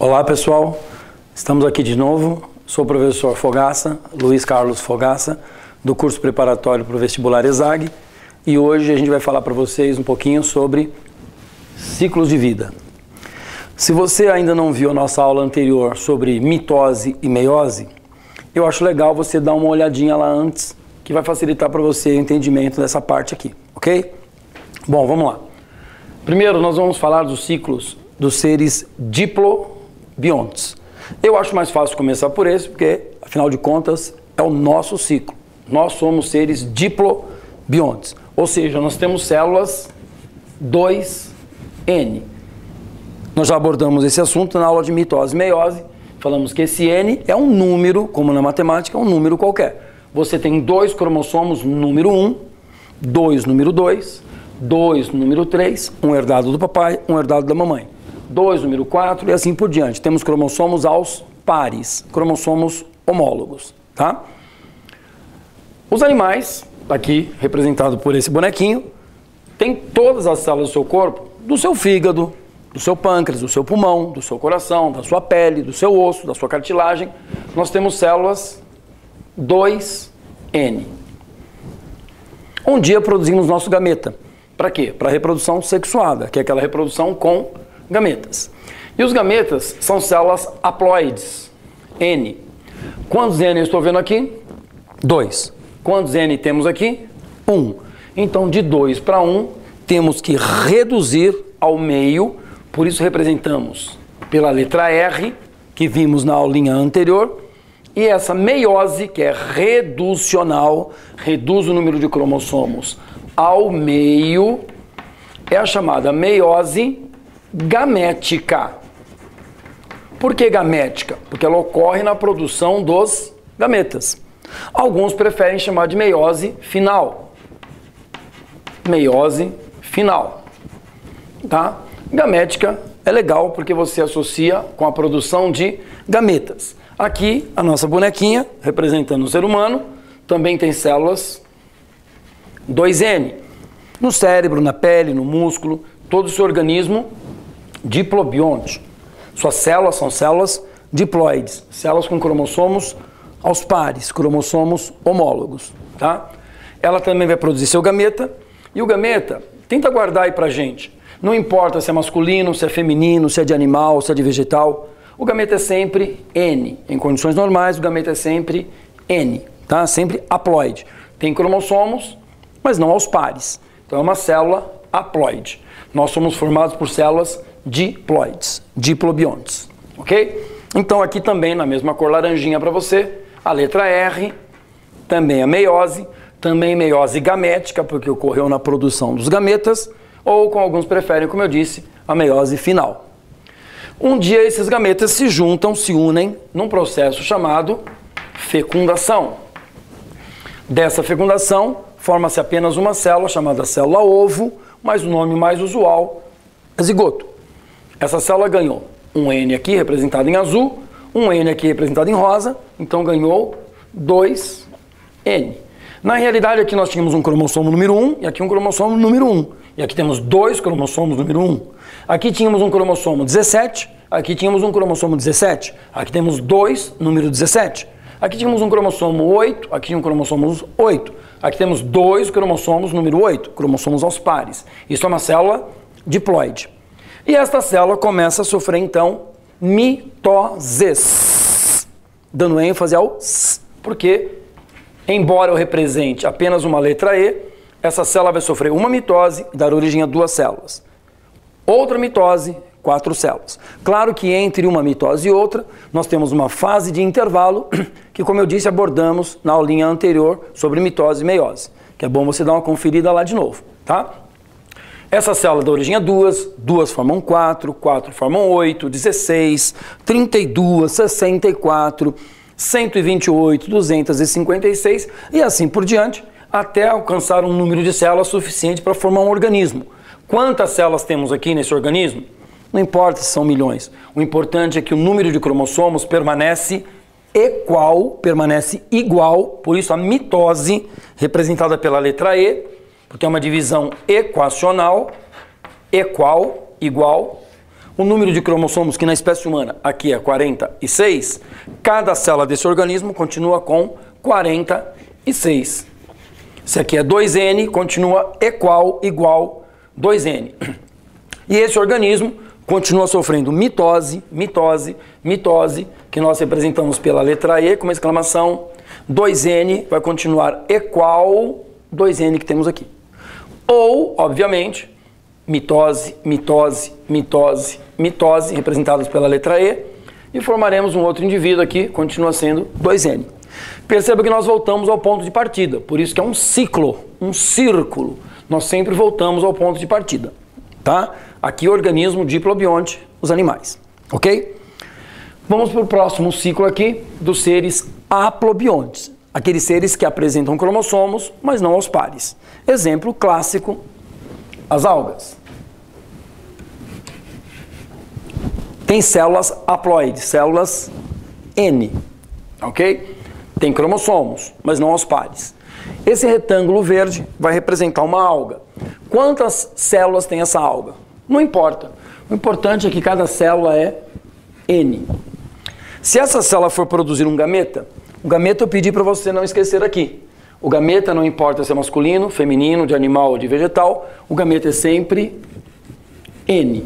Olá pessoal, estamos aqui de novo, sou o professor Fogaça, Luiz Carlos Fogaça, do curso preparatório para o vestibular ESAG, e hoje a gente vai falar para vocês um pouquinho sobre ciclos de vida. Se você ainda não viu a nossa aula anterior sobre mitose e meiose, eu acho legal você dar uma olhadinha lá antes, que vai facilitar para você o entendimento dessa parte aqui, ok? Bom, vamos lá. Primeiro nós vamos falar dos ciclos dos seres diplobiontes. Eu acho mais fácil começar por esse, porque afinal de contas é o nosso ciclo. Nós somos seres diplobiontes, ou seja, nós temos células 2N. Nós já abordamos esse assunto na aula de mitose e meiose. Falamos que esse N é um número, como na matemática, é um número qualquer. Você tem 2 cromossomos número 1, 2 número 2, 2 número 3, um herdado do papai, um herdado da mamãe. 2 número 4 e assim por diante. Temos cromossomos aos pares, cromossomos homólogos, tá? Os animais, aqui representado por esse bonequinho, tem todas as células do seu corpo, do seu fígado, do seu pâncreas, do seu pulmão, do seu coração, da sua pele, do seu osso, da sua cartilagem. Nós temos células 2N. Um dia produzimos nosso gameta. Para quê? Para reprodução sexuada, que é aquela reprodução com gametas. E os gametas são células haploides, N. Quantos N eu estou vendo aqui? 2. Quantos N temos aqui? 1. Então, de 2 para 1, temos que reduzir ao meio. Por isso representamos pela letra R, que vimos na aulinha anterior, e essa meiose, que é reducional, reduz o número de cromossomos ao meio, é a chamada meiose gamética. Por que gamética? Porque ela ocorre na produção dos gametas. Alguns preferem chamar de meiose final. Meiose final. Tá? Gamética é legal porque você associa com a produção de gametas. Aqui, a nossa bonequinha, representando o ser humano, também tem células 2N. No cérebro, na pele, no músculo, todo o seu organismo diplobionte. Suas células são células diploides, células com cromossomos aos pares, cromossomos homólogos. Tá? Ela também vai produzir seu gameta, e o gameta, tenta guardar aí pra gente. Não importa se é masculino, se é feminino, se é de animal, se é de vegetal. O gameta é sempre N. Em condições normais, o gameta é sempre N. Tá? Sempre haploide. Tem cromossomos, mas não aos pares. Então é uma célula haploide. Nós somos formados por células diploides, diplobiontes. Ok? Então aqui também, na mesma cor laranjinha para você, a letra R, também a meiose, também meiose gamética, porque ocorreu na produção dos gametas, ou, como alguns preferem, como eu disse, a meiose final. Um dia esses gametas se juntam, se unem num processo chamado fecundação. Dessa fecundação, forma-se apenas uma célula chamada célula ovo, mas o nome mais usual é zigoto. Essa célula ganhou um N aqui representado em azul, um N aqui representado em rosa, então ganhou 2N. Na realidade, aqui nós tínhamos um cromossomo número 1 e aqui um cromossomo número 1. E aqui temos 2 cromossomos número 1. Aqui tínhamos um cromossomo 17, aqui tínhamos um cromossomo 17. Aqui temos 2, número 17. Aqui tínhamos um cromossomo 8, aqui um cromossomo 8. Aqui temos 2 cromossomos número 8, cromossomos aos pares. Isso é uma célula diploide. E esta célula começa a sofrer, então, mitoses. Dando ênfase ao S, porque, embora eu represente apenas uma letra E, essa célula vai sofrer uma mitose e dar origem a 2 células. Outra mitose, 4 células. Claro que entre uma mitose e outra, nós temos uma fase de intervalo que, como eu disse, abordamos na aulinha anterior sobre mitose e meiose, que é bom você dar uma conferida lá de novo, tá? Essa célula dá origem a 2, 2 formam 4, 4 formam 8, 16, 32, 64, 128, 256 e assim por diante, até alcançar um número de células suficiente para formar um organismo. Quantas células temos aqui nesse organismo? Não importa se são milhões. O importante é que o número de cromossomos permanece igual, por isso a mitose, representada pela letra E, porque é uma divisão equacional, equal, igual. o número de cromossomos, que na espécie humana aqui é 46, cada célula desse organismo continua com 46. Se aqui é 2N, continua igual 2N. E esse organismo continua sofrendo mitose, que nós representamos pela letra E, com uma exclamação. 2N vai continuar igual 2N que temos aqui. Ou, obviamente, mitose, representadas pela letra E, e formaremos um outro indivíduo aqui, continua sendo 2N. Perceba que nós voltamos ao ponto de partida, por isso que é um ciclo, um círculo. Nós sempre voltamos ao ponto de partida, tá? Aqui o organismo diplobionte, os animais, ok? Vamos para o próximo ciclo aqui dos seres aplobiontes, aqueles seres que apresentam cromossomos, mas não aos pares. Exemplo clássico, as algas. Tem células haploides, células N, ok? Tem cromossomos, mas não aos pares. Esse retângulo verde vai representar uma alga. Quantas células tem essa alga? Não importa. O importante é que cada célula é N. Se essa célula for produzir um gameta, o gameta eu pedi para você não esquecer aqui. O gameta não importa se é masculino, feminino, de animal ou de vegetal, o gameta é sempre N.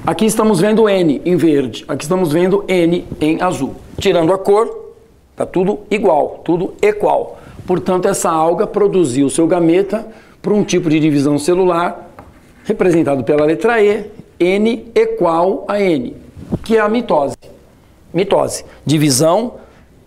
Aqui estamos vendo N em verde, aqui estamos vendo N em azul. Tirando a cor, está tudo igual, tudo equal. Portanto, essa alga produziu o seu gameta por um tipo de divisão celular, representado pela letra E, N igual a N, que é a mitose. Mitose, divisão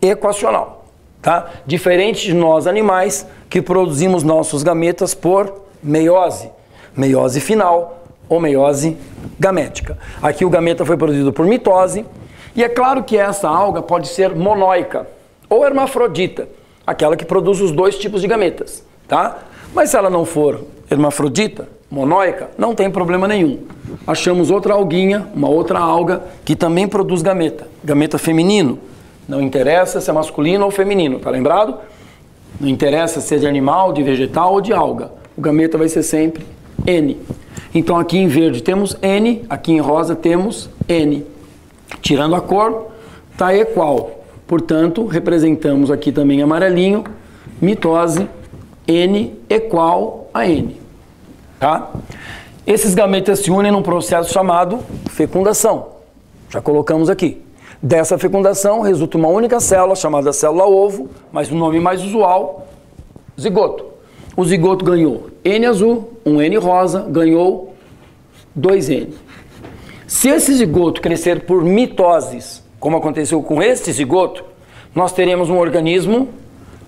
equacional, tá? Diferente de nós animais, que produzimos nossos gametas por meiose, meiose final ou meiose gamética. Aqui o gameta foi produzido por mitose, e é claro que essa alga pode ser monóica ou hermafrodita, aquela que produz os dois tipos de gametas, tá? Mas se ela não for hermafrodita, monóica, não tem problema nenhum. Achamos outra alguinha, uma outra alga, que também produz gameta. Gameta feminino. Não interessa se é masculino ou feminino, tá lembrado? Não interessa se é de animal, de vegetal ou de alga. O gameta vai ser sempre N. Então aqui em verde temos N, aqui em rosa temos N. Tirando a cor, está equal. Portanto, representamos aqui também amarelinho, mitose, N igual a N. Tá? Esses gametas se unem num processo chamado fecundação. Já colocamos aqui. Dessa fecundação resulta uma única célula chamada célula-ovo, mas o nome mais usual, zigoto. O zigoto ganhou N azul, um N rosa, ganhou 2N. Se esse zigoto crescer por mitoses, como aconteceu com este zigoto, nós teremos um organismo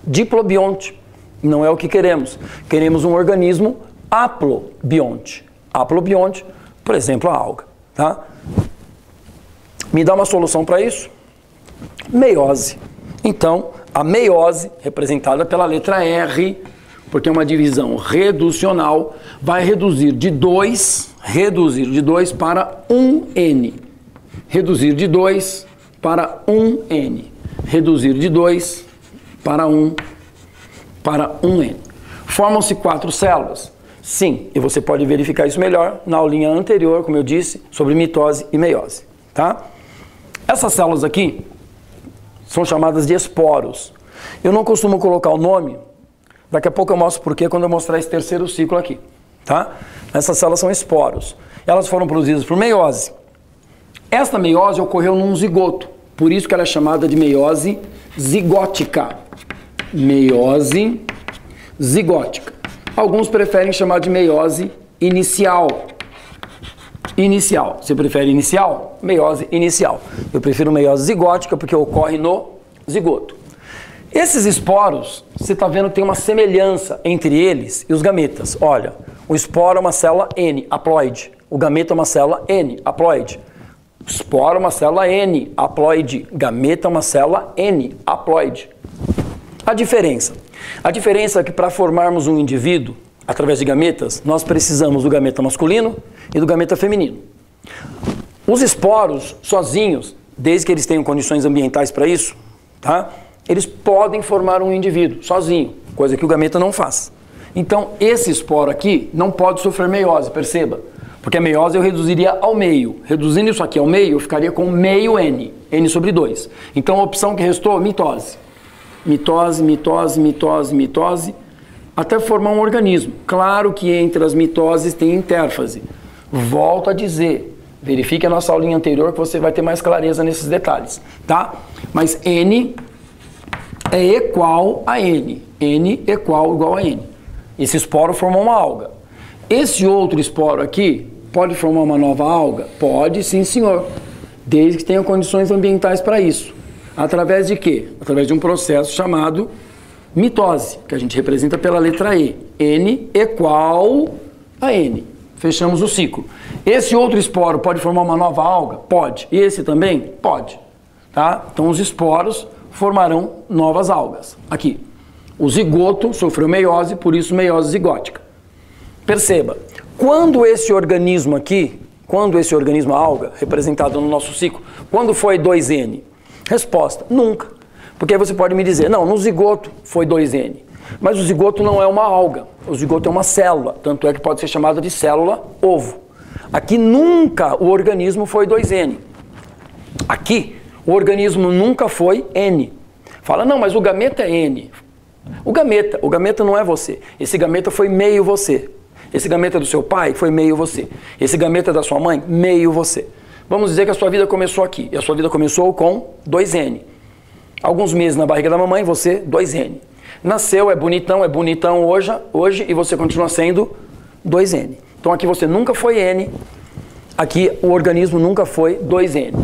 diplobionte. Não é o que queremos. Queremos um organismo haplobionte. Haplobionte, por exemplo, a alga. Tá? Me dá uma solução para isso? Meiose. Então, a meiose, representada pela letra R, porque é uma divisão reducional, vai reduzir de 2 para 1N. Reduzir de 2 para 1N. Reduzir de 2 para 1N. Formam-se 4 células? Sim, e você pode verificar isso melhor na aulinha anterior, como eu disse, sobre mitose e meiose. Tá? Essas células aqui são chamadas de esporos. Eu não costumo colocar o nome, daqui a pouco eu mostro porquê quando eu mostrar esse terceiro ciclo aqui. Tá? Essas células são esporos. Elas foram produzidas por meiose. Esta meiose ocorreu num zigoto, por isso que ela é chamada de meiose zigótica. Meiose zigótica. Alguns preferem chamar de meiose inicial. Inicial. Você prefere inicial? Meiose inicial. Eu prefiro meiose zigótica porque ocorre no zigoto. Esses esporos, você está vendo que tem uma semelhança entre eles e os gametas. Olha, o esporo é uma célula N, haploide. O gameta é uma célula N, haploide. O esporo é uma célula N, haploide. Gameta é uma célula N, haploide. A diferença? A diferença é que para formarmos um indivíduo, através de gametas, nós precisamos do gameta masculino e do gameta feminino. Os esporos, sozinhos, desde que eles tenham condições ambientais para isso, tá? Eles podem formar um indivíduo, sozinho, coisa que o gameta não faz. Então, esse esporo aqui não pode sofrer meiose, perceba. Porque a meiose eu reduziria ao meio. Reduzindo isso aqui ao meio, eu ficaria com meio N, N sobre 2. Então a opção que restou, mitose. Mitose, mitose, mitose, mitose, até formar um organismo. Claro que entre as mitoses tem intérfase. Volto a dizer, verifique a nossa aulinha anterior que você vai ter mais clareza nesses detalhes, tá? Mas N é igual a N. N igual a N. Esse esporo formou uma alga. Esse outro esporo aqui pode formar uma nova alga? Pode, sim senhor. Desde que tenha condições ambientais para isso. Através de quê? Através de um processo chamado mitose, que a gente representa pela letra E. N igual a N. Fechamos o ciclo. Esse outro esporo pode formar uma nova alga? Pode. E esse também? Pode. Tá? Então os esporos formarão novas algas. Aqui. O zigoto sofreu meiose, por isso meiose zigótica. Perceba, quando esse organismo aqui, a alga, representado no nosso ciclo, quando foi 2N? Resposta, nunca. Porque aí você pode me dizer, não, no zigoto foi 2N. Mas o zigoto não é uma alga, o zigoto é uma célula, tanto é que pode ser chamada de célula-ovo. Aqui nunca o organismo foi 2N. Aqui o organismo nunca foi N. Fala, não, mas o gameta é N. O gameta não é você. Esse gameta foi meio você. Esse gameta do seu pai foi meio você. Esse gameta da sua mãe, meio você. Vamos dizer que a sua vida começou aqui. E a sua vida começou com 2N. Alguns meses na barriga da mamãe, você 2N. Nasceu, é bonitão hoje e você continua sendo 2N. Então aqui você nunca foi N. Aqui o organismo nunca foi 2N.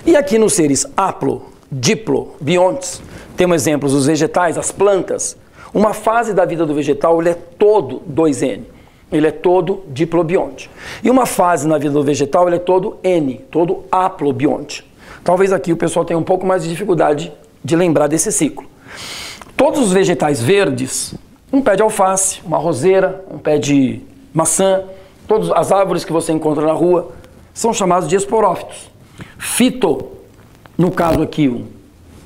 E aqui nos seres haplo, diplo, biontes, temos exemplos dos vegetais, as plantas. Uma fase da vida do vegetal, ele é todo 2N. Ele é todo diplobionte. E uma fase na vida do vegetal, ele é todo N, todo haplobionte. Talvez aqui o pessoal tenha um pouco mais de dificuldade de lembrar desse ciclo. Todos os vegetais verdes, um pé de alface, uma roseira, um pé de maçã, todas as árvores que você encontra na rua, são chamados de esporófitos. Fito, no caso aqui, um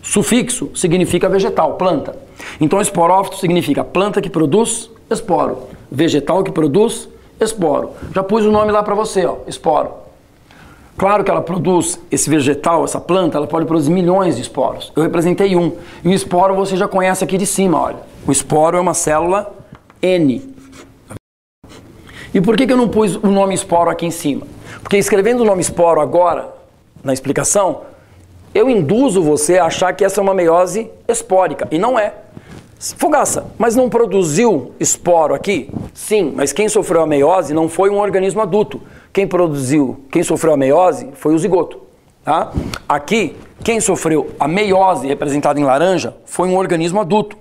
sufixo, significa vegetal, planta. Então esporófito significa planta que produz esporo, vegetal que produz esporo. Já pus o nome lá para você, ó, esporo. Claro que ela produz, esse vegetal, essa planta, ela pode produzir milhões de esporos. Eu representei um. E o esporo você já conhece aqui de cima, olha. O esporo é uma célula N. E por que eu não pus o nome esporo aqui em cima? Porque escrevendo o nome esporo agora, na explicação, eu induzo você a achar que essa é uma meiose espórica. E não é. Fogaça, mas não produziu esporo aqui? Sim, mas quem sofreu a meiose não foi um organismo adulto. Quem sofreu a meiose foi o zigoto. Tá? Aqui, quem sofreu a meiose, representada em laranja, foi um organismo adulto.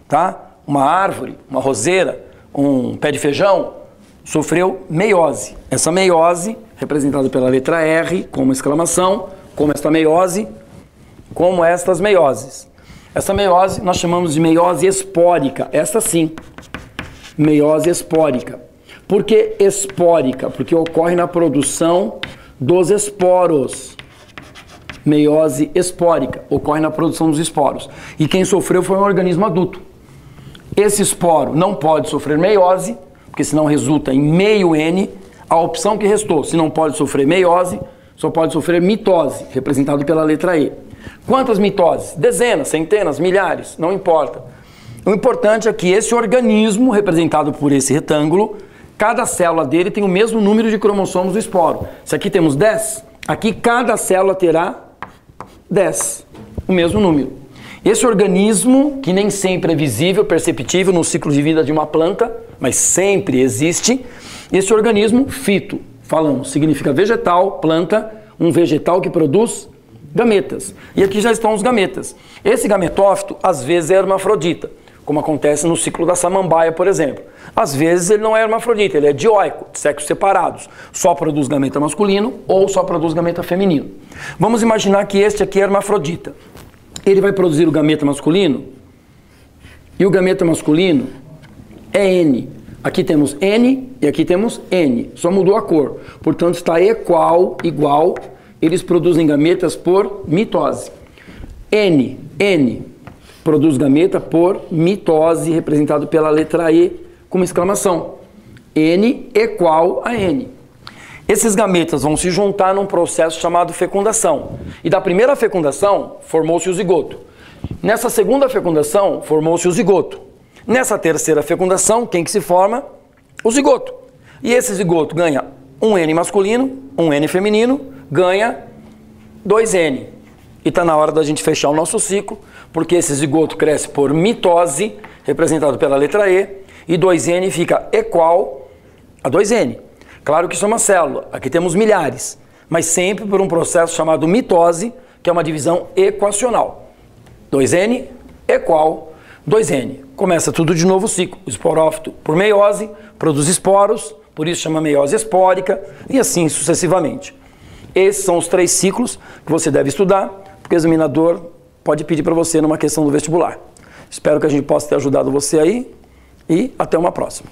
Tá? Uma árvore, uma roseira, um pé de feijão, sofreu meiose. Essa meiose, representada pela letra R, como exclamação, como esta meiose, como estas meioses. Essa meiose nós chamamos de meiose espórica. Esta sim, meiose espórica. Por que espórica? Porque ocorre na produção dos esporos. Meiose espórica, ocorre na produção dos esporos. E quem sofreu foi um organismo adulto. Esse esporo não pode sofrer meiose, porque senão resulta em meio N. A opção que restou, se não pode sofrer meiose, só pode sofrer mitose, representado pela letra E. Quantas mitoses? Dezenas, centenas, milhares, não importa. O importante é que esse organismo, representado por esse retângulo, cada célula dele tem o mesmo número de cromossomos do esporo. Se aqui temos 10, aqui cada célula terá 10, o mesmo número. Esse organismo, que nem sempre é visível, perceptível no ciclo de vida de uma planta, mas sempre existe, esse organismo, fito, falamos, significa vegetal, planta, um vegetal que produz gametas. E aqui já estão os gametas. Esse gametófito, às vezes, é hermafrodita, como acontece no ciclo da samambaia, por exemplo. Às vezes ele não é hermafrodita, ele é dioico, de sexos separados. Só produz gameta masculino ou só produz gameta feminino. Vamos imaginar que este aqui é hermafrodita. Ele vai produzir o gameta masculino e o gameta masculino é N. Aqui temos N e aqui temos N. Só mudou a cor. Portanto, está igual. Eles produzem gametas por mitose. N produz gameta por mitose, representado pela letra E, como exclamação. N igual a N. Esses gametas vão se juntar num processo chamado fecundação. E da primeira fecundação, formou-se o zigoto. Nessa segunda fecundação, formou-se o zigoto. Nessa terceira fecundação, quem que se forma? O zigoto. E esse zigoto ganha um N masculino, um N feminino, ganha 2N. E está na hora da gente fechar o nosso ciclo, porque esse zigoto cresce por mitose, representado pela letra E, e 2N fica equal a 2N. Claro que isso é uma célula, aqui temos milhares, mas sempre por um processo chamado mitose, que é uma divisão equacional. 2N equal 2N. Começa tudo de novo o ciclo. O esporófito, por meiose, produz esporos, por isso chama meiose espórica, e assim sucessivamente. Esses são os 3 ciclos que você deve estudar, porque o examinador pode pedir para você numa questão do vestibular. Espero que a gente possa ter ajudado você aí, e até uma próxima.